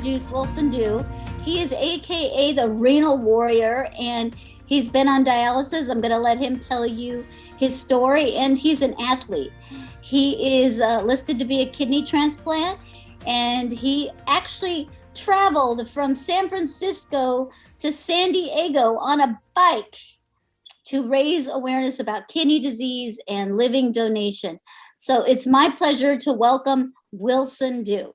introduce Wilson Dew. He is AKA the Renal Warrior, and he's been on dialysis. I'm going to let him tell you his story, and he's an athlete. He is listed to be a kidney transplant, and he actually traveled from San Francisco to San Diego on a bike to raise awareness about kidney disease and living donation. So it's my pleasure to welcome Wilson Dew.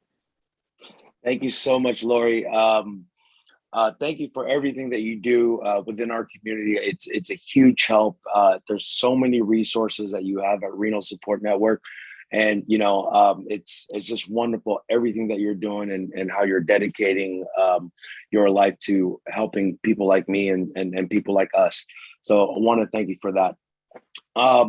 Thank you so much, Lori. Thank you for everything that you do within our community. It's a huge help. There's so many resources that you have at Renal Support Network. And, it's just wonderful, everything that you're doing and how you're dedicating your life to helping people like me and people like us. So I want to thank you for that. My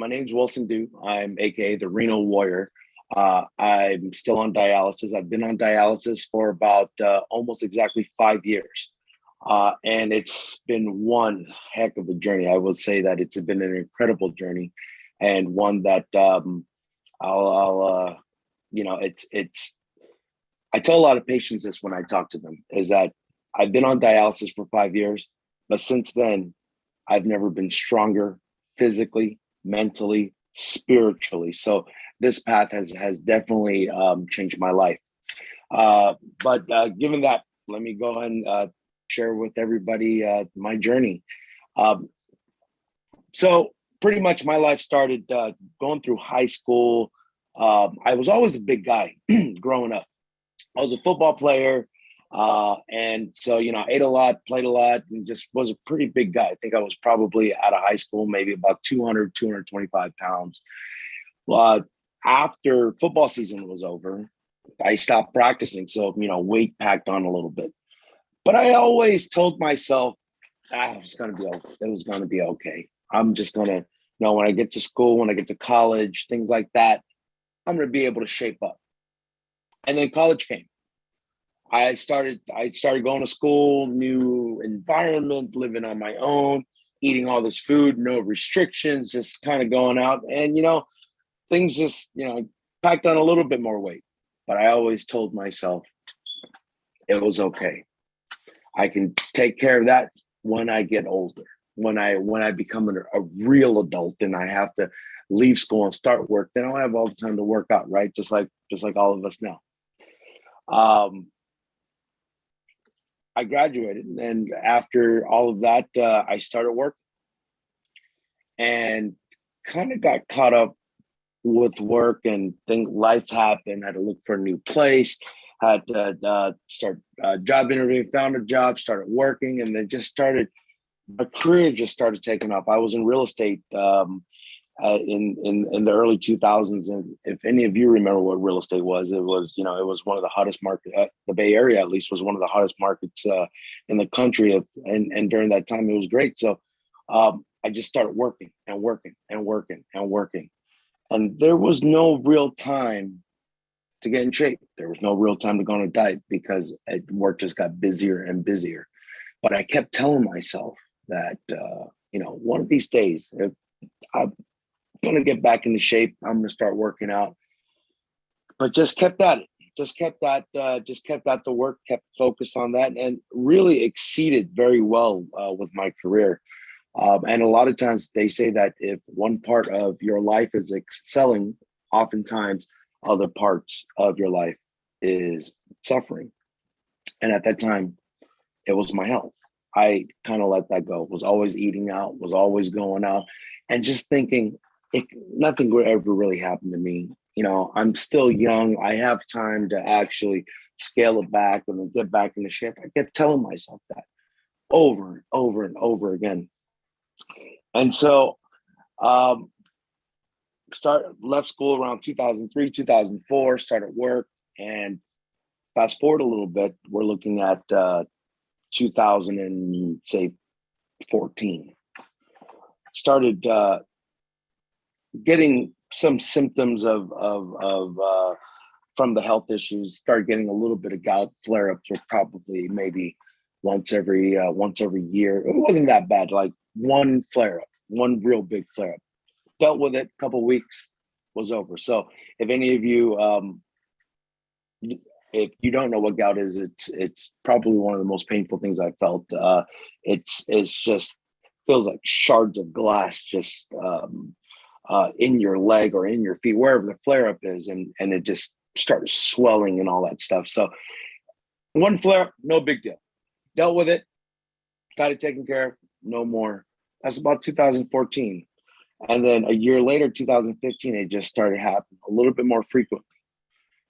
name's Wilson Dew. I'm AKA the Renal Warrior. I'm still on dialysis. I've been on dialysis for about almost exactly 5 years. And it's been one heck of a journey. I will say that it's been an incredible journey, and one that I tell a lot of patients this when I talk to them, is that I've been on dialysis for 5 years, but since then, I've never been stronger physically, mentally, spiritually. So this path has definitely changed my life. But given that, let me go ahead and share with everybody my journey. So pretty much my life started going through high school. I was always a big guy growing up. I was a football player. And so, I ate a lot, played a lot, and just was a pretty big guy. I think I was probably out of high school, maybe about 200, 225 pounds. After football season was over, I stopped practicing. So, weight packed on a little bit. But I always told myself, it was going to be okay. I'm just going to, when I get to school, when I get to college, things like that, I'm going to be able to shape up. And then college came. I started going to school, new environment, living on my own, eating all this food, no restrictions, just kind of going out. And, things just, packed on a little bit more weight. But I always told myself it was okay. I can take care of that when I get older, when I become a real adult and I have to leave school and start work, then I'll have all the time to work out, right? Just like all of us now. I graduated, and after all of that, I started work and kind of got caught up with work, and life happened. Had to look for a new place, had to start job interviewing, found a job, started working, and then my career just started taking off. I was in real estate in the early 2000s, and if any of you remember what real estate was, it was one of the hottest markets. The Bay Area, at least, was one of the hottest markets in the country. And during that time, it was great. So I just started working and working and working and working, and there was no real time to get in shape. There was no real time to go on a diet because work just got busier and busier. But I kept telling myself that one of these days, if I'm going to get back into shape, I'm going to start working out. But just kept at it. Just kept at the work, kept focused on that, and really exceeded very well with my career. And a lot of times they say that if one part of your life is excelling, oftentimes other parts of your life is suffering. And at that time, it was my health. I kind of let that go. Was always eating out, was always going out, and just thinking nothing would ever really happen to me. I'm still young. I have time to actually scale it back and then get back into shape. I kept telling myself that over and over and over again. And so left school around 2003, 2004, started work, and fast forward a little bit, we're looking at 2014. Started getting some symptoms of from the health issues. Started getting a little bit of gout flare-ups, or probably maybe once every year. It wasn't that bad, like one flare-up, one real big flare-up. Dealt with it, a couple of weeks, was over. So if any of you if you don't know what gout is, it's probably one of the most painful things I felt. It's just feels like shards of glass just in your leg or in your feet, wherever the flare up is, and it just started swelling and all that stuff. So one flare up, no big deal. Dealt with it, got it taken care of, no more. That's about 2014. And then a year later, 2015, it just started happening a little bit more frequently.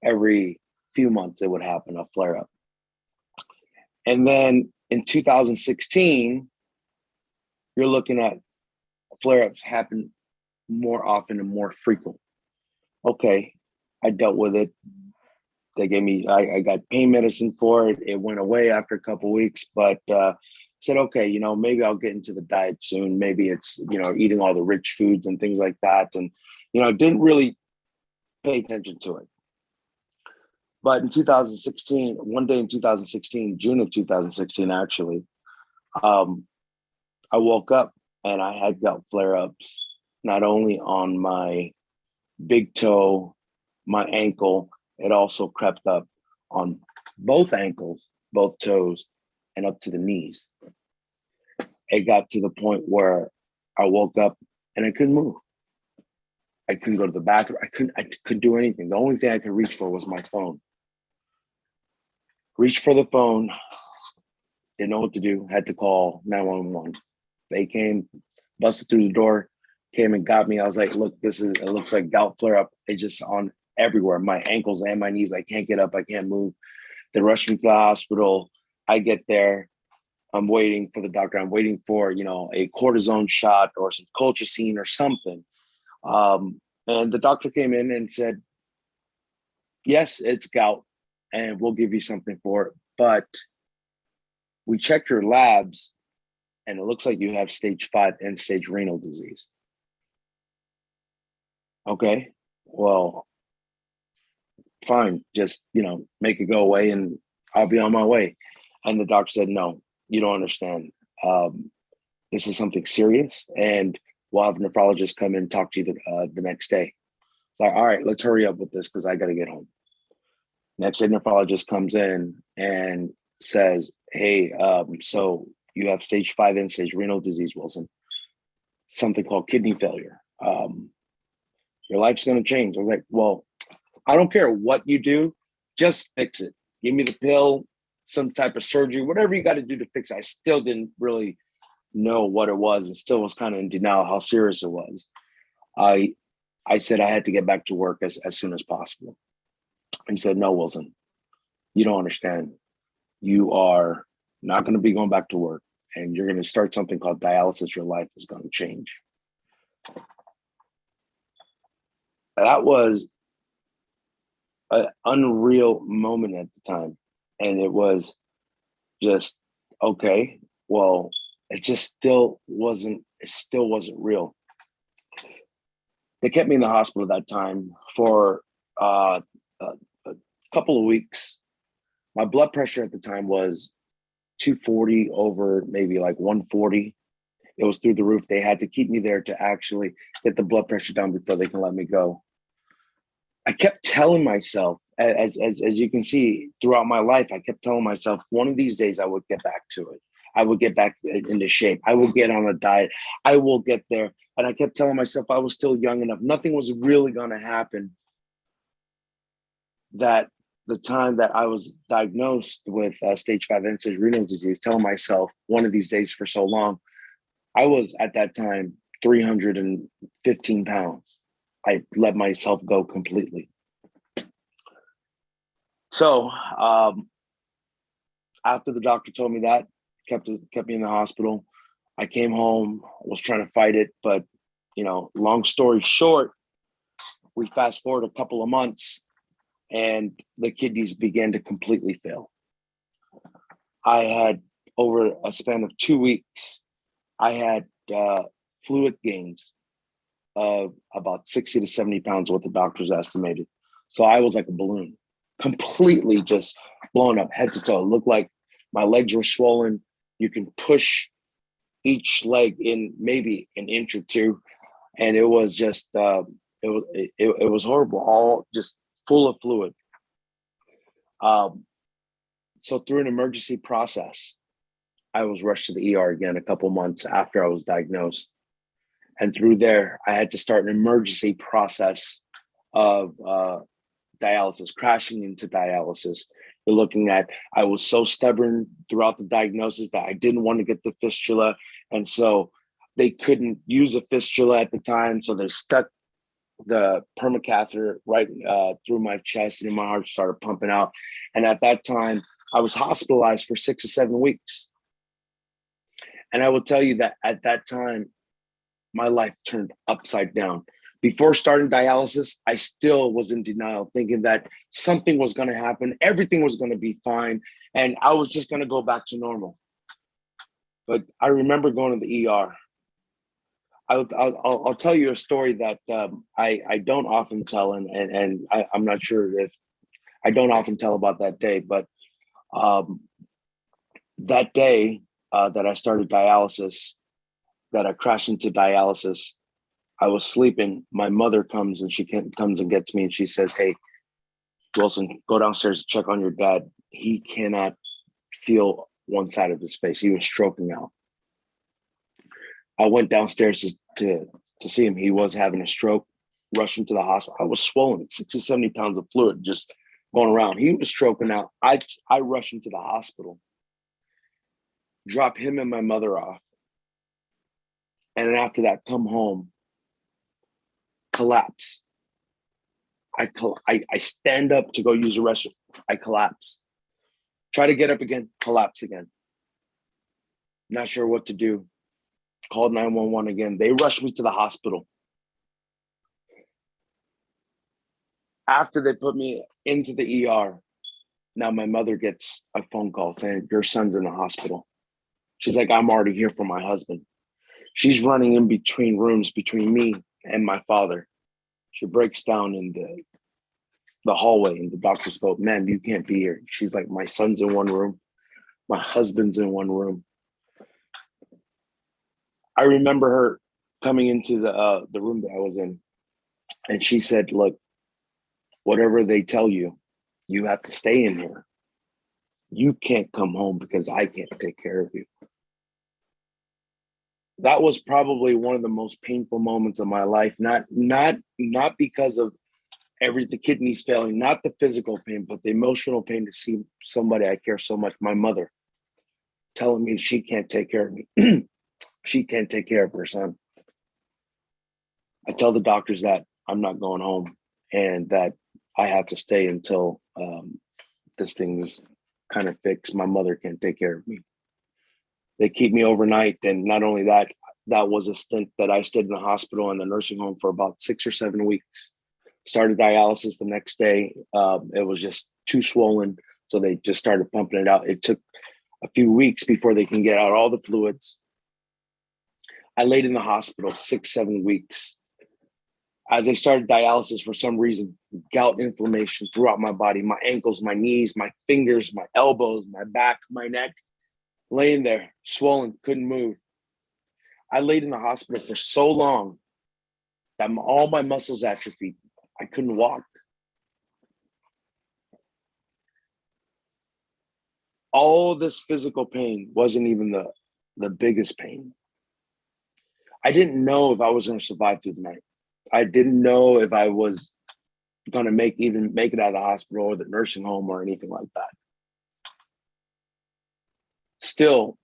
Every few months, it would happen, a flare up. And then in 2016, you're looking at flare ups happen more often and more frequent. Okay, I dealt with it. They gave me, I got pain medicine for it. It went away after a couple of weeks, but said, okay, maybe I'll get into the diet soon. Maybe it's, eating all the rich foods and things like that. And, didn't really pay attention to it. But in 2016, one day in 2016, June of 2016, actually, I woke up and I had gout flare-ups, not only on my big toe, my ankle, it also crept up on both ankles, both toes, and up to the knees. It got to the point where I woke up and I couldn't move. I couldn't go to the bathroom. I couldn't do anything. The only thing I could reach for was my phone. Reached for the phone, didn't know what to do, had to call 911. They came, busted through the door, came and got me. I was like, look, it looks like gout flare up. It's just on everywhere, my ankles and my knees. I can't get up, I can't move. They rushed me to the hospital. I get there. I'm waiting for the doctor. I'm waiting for, a cortisone shot or some colchicine or something. And the doctor came in and said, yes, it's gout and we'll give you something for it. But we checked your labs and it looks like you have stage 5 end-stage renal disease. Okay, well, fine. Just, make it go away and I'll be on my way. And the doctor said, no, you don't understand. This is something serious and we'll have a nephrologist come in and talk to you the next day. It's like, all right, let's hurry up with this because I got to get home. Next day, nephrologist comes in and says, hey, so you have stage 5 end-stage renal disease, Wilson, something called kidney failure. Your life's going to change. I was like, well, I don't care what you do, just fix it. Give me the pill, some type of surgery, whatever you got to do to fix it. I still didn't really know what it was and still was kind of in denial how serious it was. I said I had to get back to work as soon as possible. He said, no, Wilson, you don't understand. You are not going to be going back to work and you're going to start something called dialysis. Your life is going to change. That was an unreal moment at the time. And it was just, okay, well, it still wasn't real. They kept me in the hospital at that time for a couple of weeks. My blood pressure at the time was 240 over maybe like 140. It was through the roof. They had to keep me there to actually get the blood pressure down before they can let me go. I kept telling myself, as you can see throughout my life, I kept telling myself, one of these days I would get back to it. I would get back into shape. I will get on a diet. I will get there. And I kept telling myself I was still young enough. Nothing was really going to happen. That the time that I was diagnosed with stage 5 end-stage renal disease, telling myself one of these days for so long, I was at that time 315 pounds. I let myself go completely. So after the doctor told me that, kept me in the hospital. I came home, was trying to fight it, but long story short, we fast forward a couple of months and the kidneys began to completely fail. I had, over a span of 2 weeks, I had fluid gains of about 60 to 70 pounds, what the doctors estimated. So I was like a balloon, completely just blown up head to toe. It looked like my legs were swollen. You can push each leg in maybe an inch or two. And it was just, it was horrible, all just full of fluid. Um, so through an emergency process, I was rushed to the ER again a couple months after I was diagnosed. And through there, I had to start an emergency process of dialysis, crashing into dialysis. You're looking at, I was so stubborn throughout the diagnosis that I didn't want to get the fistula. And so they couldn't use a fistula at the time. So they stuck the permacatheter right through my chest, and my heart started pumping out. And at that time, I was hospitalized for 6 or 7 weeks. And I will tell you that at that time, my life turned upside down. Before starting dialysis, I still was in denial, thinking that something was going to happen, everything was going to be fine, and I was just going to go back to normal. But I remember going to the ER. I'll tell you a story that I don't often tell, and I'm not sure if I don't often tell about that day, but that day that I started dialysis, that I crashed into dialysis, I was sleeping. My mother comes and comes and gets me, and she says, "Hey, Wilson, go downstairs to check on your dad. He cannot feel one side of his face. He was stroking out." I went downstairs to see him. He was having a stroke, rushed into the hospital. I was swollen, 60, 70 pounds of fluid just going around. He was stroking out. I rushed into the hospital, drop him and my mother off. And then after that, come home, collapse. I stand up to go use the restroom. I collapse. Try to get up again, collapse again. Not sure what to do. Called 911 again. They rushed me to the hospital. After they put me into the ER, now my mother gets a phone call saying, "Your son's in the hospital." She's like, "I'm already here for my husband." She's running in between rooms between me and my father. She breaks down in the hallway, and the doctors go, "Man, you can't be here." She's like, "My son's in one room. My husband's in one room." I remember her coming into the room that I was in, and she said, "Look, whatever they tell you, you have to stay in here. You can't come home because I can't take care of you." That was probably one of the most painful moments of my life. Not because of the kidneys failing, not the physical pain, but the emotional pain to see somebody I care so much, my mother, telling me she can't take care of me. She can't take care of her son. I tell the doctors that I'm not going home and that I have to stay until this thing is kind of fixed. My mother can't take care of me. They keep me overnight. And not only that, that was a stint that I stayed in the hospital and the nursing home for about 6 or 7 weeks. Started dialysis the next day. It was just too swollen. So they just started pumping it out. It took a few weeks before they can get out all the fluids. I laid in the hospital 6, 7 weeks. As I started dialysis, for some reason, gout inflammation throughout my body, my ankles, my knees, my fingers, my elbows, my back, my neck, laying there, swollen, couldn't move. I laid in the hospital for so long that all my muscles atrophied. I couldn't walk. All this physical pain wasn't even the biggest pain. I didn't know if I was going to survive through the night. I didn't know if I was going to make it out of the hospital or the nursing home or anything like that. Still,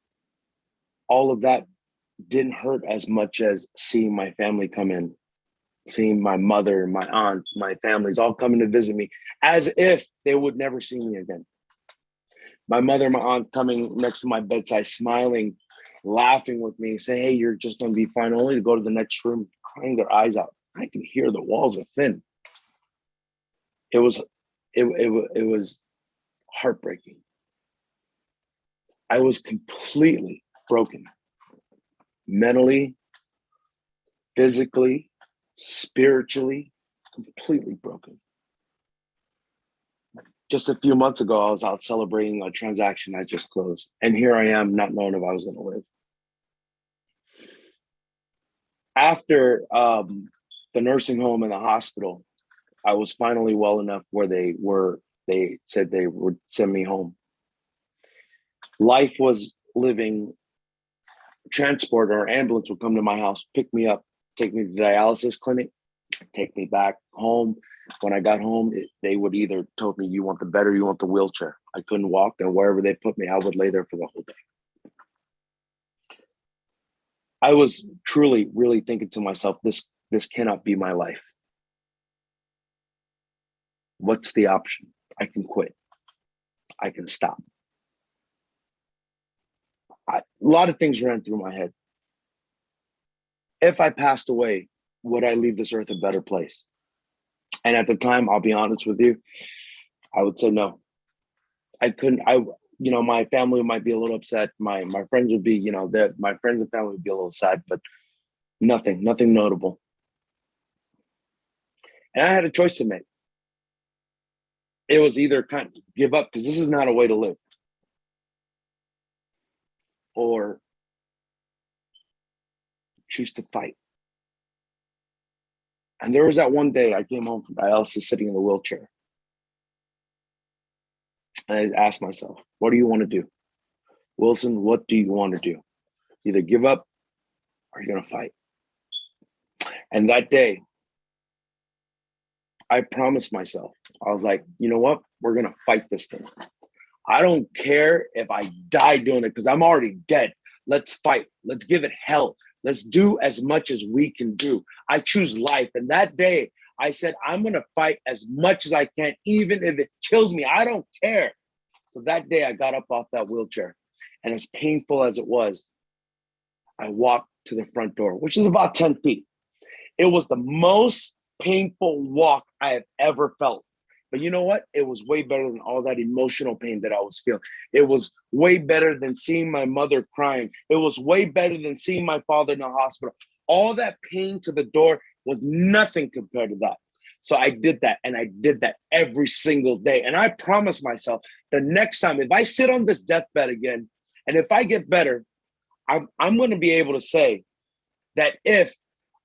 all of that didn't hurt as much as seeing my family come in, seeing my mother, my aunt, my families all coming to visit me as if they would never see me again. My mother and my aunt coming next to my bedside, smiling, laughing with me, saying, "Hey, you're just going to be fine," only to go to the next room, crying their eyes out. I can hear the walls are thin. It was heartbreaking. I was completely broken, mentally, physically, spiritually, completely broken. Just a few months ago, I was out celebrating a transaction I just closed. And here I am, not knowing if I was going to live. After the nursing home and the hospital, I was finally well enough where they were They said they would send me home. Life was living. Transport or ambulance would come to my house, pick me up, take me to the dialysis clinic, take me back home. When I got home, they would either told me, you want the bed or you want the wheelchair. I couldn't walk, and wherever they put me, I would lay there for the whole day. I was truly, really thinking to myself, this cannot be my life. What's the option? I can quit. I can stop. A lot of things ran through my head. If I passed away, would I leave this earth a better place? And at the time, I'll be honest with you, I would say no. I couldn't. My family might be a little upset. My friends would be, my friends and family would be a little sad, but nothing notable. And I had a choice to make. It was either kind of give up, because this is not a way to live, or choose to fight. And there was that one day I came home from dialysis sitting in the wheelchair. And I asked myself, what do you want to do? Wilson, what do you want to do? Either give up or you're going to fight. And that day, I promised myself, I was like, you know what? We're going to fight this thing. I don't care if I die doing it, because I'm already dead. Let's fight. Let's give it hell. Let's do as much as we can do. I choose life. And that day, I said, I'm going to fight as much as I can, even if it kills me. I don't care. So that day, I got up off that wheelchair. And as painful as it was, I walked to the front door, which is about 10 feet. It was the most painful walk I have ever felt. But you know what? It was way better than all that emotional pain that I was feeling. It was way better than seeing my mother crying. It was way better than seeing my father in the hospital. All that pain to the door was nothing compared to that. So I did that, and I did that every single day. And I promised myself the next time, if I sit on this deathbed again, and if I get better, I'm going to be able to say that if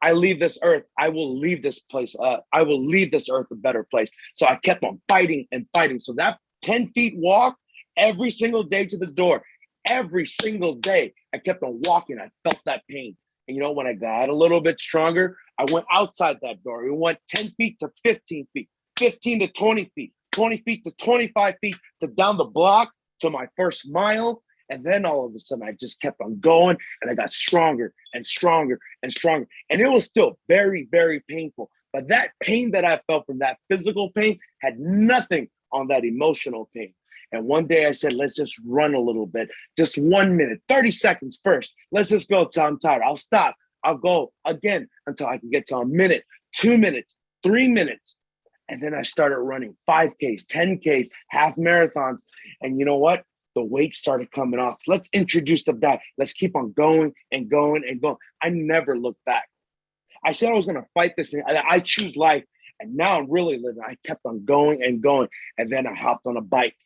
I leave this earth, I will leave this place. I will leave this earth a better place. So I kept on fighting and fighting. So that 10 feet walk every single day to the door, every single day, I kept on walking. I felt that pain. And when I got a little bit stronger, I went outside that door. It went 10 feet to 15 feet, 15 to 20 feet, 20 feet to 25 feet, to down the block to my first mile. And then all of a sudden, I just kept on going, and I got stronger and stronger and stronger. And it was still very, very painful. But that pain that I felt from that physical pain had nothing on that emotional pain. And one day I said, let's just run a little bit, just 1 minute, 30 seconds first. Let's just go till I'm tired. I'll stop. I'll go again until I can get to a minute, 2 minutes, 3 minutes. And then I started running 5Ks, 10Ks, half marathons. And you know what? The weight started coming off. Let's introduce the diet. Let's keep on going and going and going. I never looked back. I said I was going to fight this thing. I choose life. And now I'm really living. I kept on going and going. And then I hopped on a bike.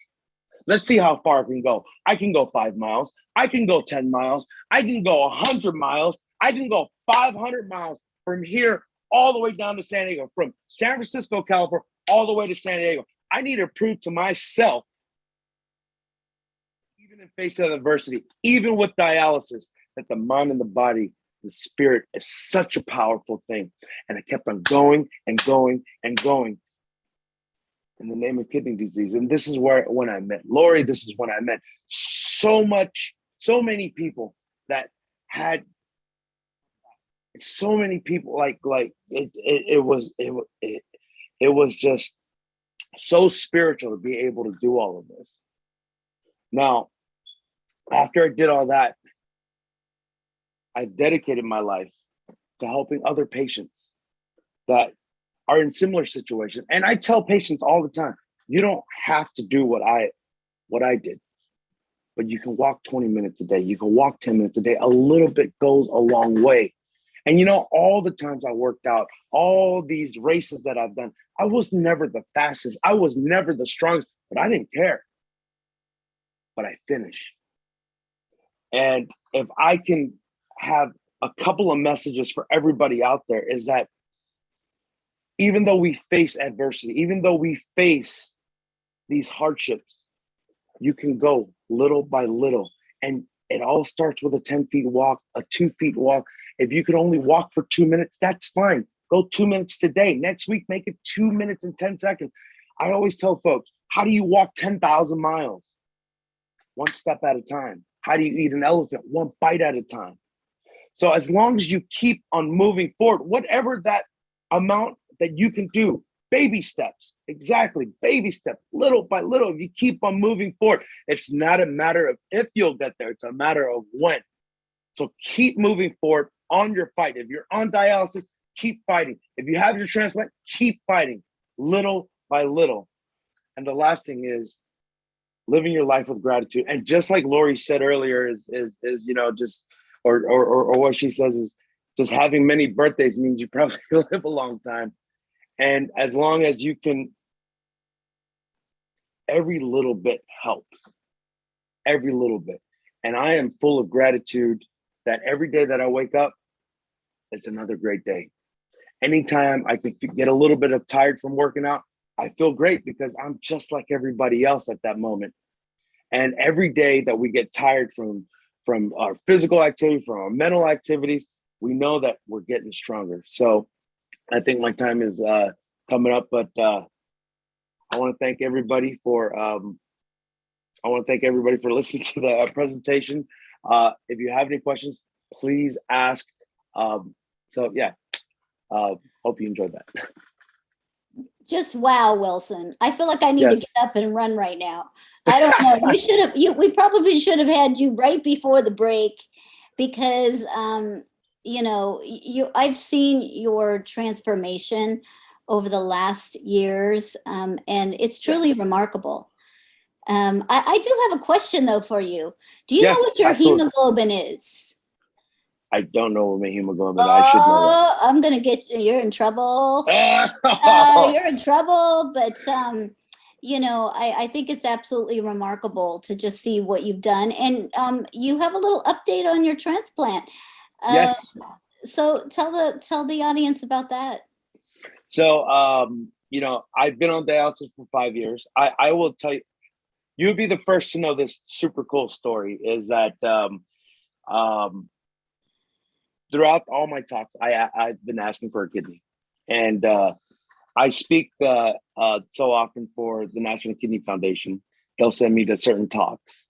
Let's see how far I can go. I can go 5 miles. I can go 10 miles. I can go 100 miles. I can go 500 miles from here all the way down to San Diego, from San Francisco, California, all the way to San Diego. I need to prove to myself, even in face of adversity, even with dialysis, that the mind and the body, the spirit is such a powerful thing. And I kept on going and going and going in the name of kidney disease. And this is when I met Lori. This is when I met so many people that had so many people it was just so spiritual to be able to do all of this. Now, after I did all that, I dedicated my life to helping other patients that are in similar situations. And I tell patients all the time, you don't have to do what I did, but you can walk 20 minutes a day. You can walk 10 minutes a day. A little bit goes a long way. And all the times I worked out, all these races that I've done, I was never the fastest. I was never the strongest, but I didn't care. But I finished. And if I can have a couple of messages for everybody out there, is that even though we face adversity, even though we face these hardships, you can go little by little. And it all starts with a 10 feet walk, a 2 feet walk. If you can only walk for 2 minutes, that's fine. Go 2 minutes today. Next week, make it 2 minutes and 10 seconds. I always tell folks, how do you walk 10,000 miles? One step at a time. How do you eat an elephant? One bite at a time. So as long as you keep on moving forward, whatever that amount that you can do, baby steps, exactly, baby steps, little by little, if you keep on moving forward, it's not a matter of if you'll get there, it's a matter of when. So keep moving forward on your fight. If you're on dialysis, keep fighting. If you have your transplant, keep fighting little by little. And the last thing is living your life with gratitude. And just like Lori said earlier, is just or what she says is just having many birthdays means you probably live a long time. And as long as you can, every little bit helps. Every little bit. And I am full of gratitude that every day that I wake up, it's another great day. Anytime I can get a little bit of tired from working out, I feel great because I'm just like everybody else at that moment. And every day that we get tired from our physical activity, from our mental activities, we know that we're getting stronger. So I think my time is coming up, but I want to thank everybody for listening to the presentation. If you have any questions, please ask. Hope you enjoyed that. Just wow, Wilson. I feel like I need to get up and run right now. I don't know. We probably should have had you right before the break because, I've seen your transformation over the last years, and it's truly remarkable. I do have a question though for you. Do you know what your hemoglobin is? I don't know what my hemoglobin is. I should know that. I'm going to get you. You're in trouble. You're in trouble. But, I think it's absolutely remarkable to just see what you've done. And you have a little update on your transplant. Yes. So tell the audience about that. So, I've been on dialysis for 5 years. I will tell you, you'll be the first to know this super cool story is that throughout all my talks, I've been asking for a kidney. And I speak so often for the National Kidney Foundation. They'll send me to certain talks.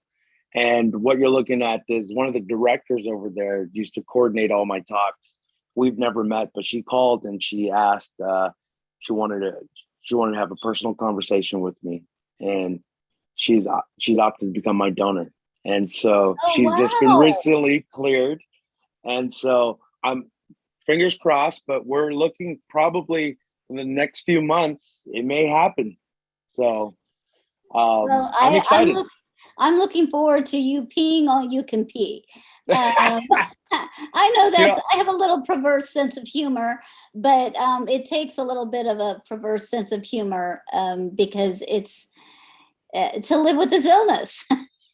And what you're looking at is one of the directors over there used to coordinate all my talks. We've never met, but she called and she asked, she wanted to have a personal conversation with me. And she's opted to become my donor. And so she's just been recently cleared. And so I'm fingers crossed, but we're looking probably in the next few months, it may happen. So I'm excited. I'm looking forward to you peeing all you can pee. I know I have a little perverse sense of humor, but it takes a little bit of a perverse sense of humor because it's to live with this illness.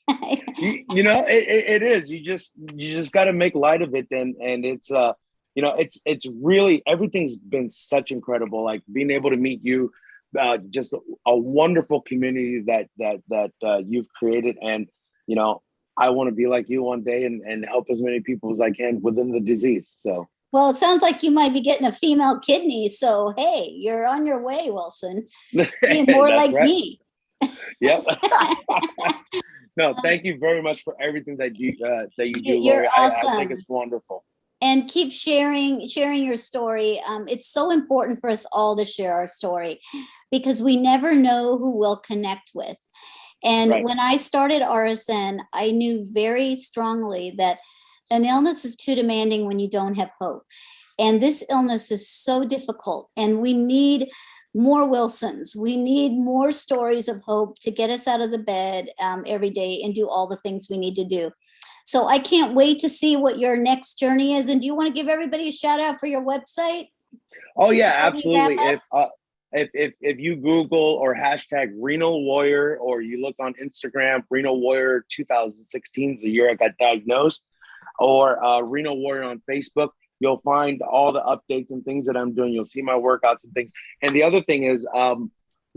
It is. You just got to make light of it, and it's it's really, everything's been such incredible. Like being able to meet you, just a wonderful community that you've created, and I want to be like you one day and help as many people as I can within the disease. So. Well, it sounds like you might be getting a female kidney. So hey, you're on your way, Wilson. Be more like me. Yep. No, thank you very much for everything that you do, Lori. You're awesome. I think it's wonderful. And keep sharing your story. It's so important for us all to share our story because we never know who we'll connect with. And when I started RSN, I knew very strongly that an illness is too demanding when you don't have hope. And this illness is so difficult, and we need more Wilsons. We need more stories of hope to get us out of the bed every day and do all the things we need to do. So I can't wait to see what your next journey is. And do you want to give everybody a shout out for your website? Oh yeah, absolutely. If you Google or hashtag Renal Warrior, or you look on Instagram, Renal Warrior 2016 is the year I got diagnosed, or Renal Warrior on Facebook, you'll find all the updates and things that I'm doing. You'll see my workouts and things. And the other thing is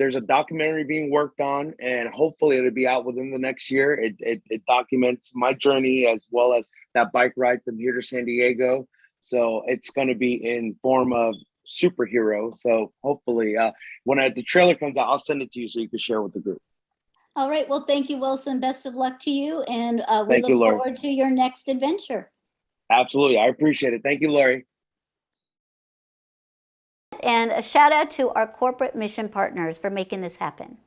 there's a documentary being worked on, and hopefully it'll be out within the next year. It documents my journey as well as that bike ride from here to San Diego. So it's going to be in form of superhero. So hopefully, when the trailer comes out, I'll send it to you so you can share with the group. All right. Well, thank you, Wilson. Best of luck to you. And we Thank you, look Lori. forward to your next adventure. Absolutely. I appreciate it. Thank you, Lori. And a shout out to our corporate mission partners for making this happen.